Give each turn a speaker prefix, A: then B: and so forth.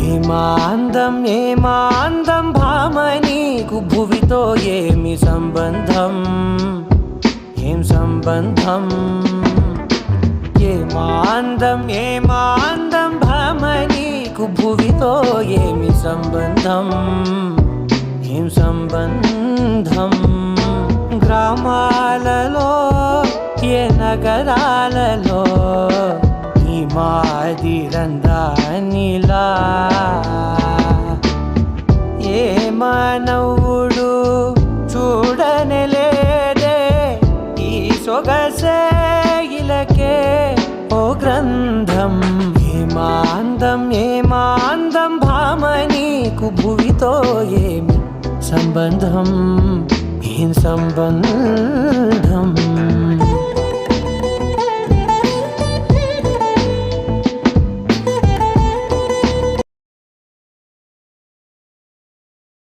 A: ఏమాందం ఏమాందం భామ నీకు భువితో ఏమి సంబంధం ఏం సంబంధం ఏమాందం ఏమాందం భామ నీకు భువితో ఏమి సంబంధం ఏం సంబంధం గ్రామాలలో ఏ నగరాలలో ఈ మాదిరందానిలా ఏ మానవుడు చూడనలేదే ఈ సొగసే ఇలకే ఓ గ్రంథం ఏమాందం ఏమాందం భామ నీకు భువితో ఏమి సంబంధం ఏం సంబంధం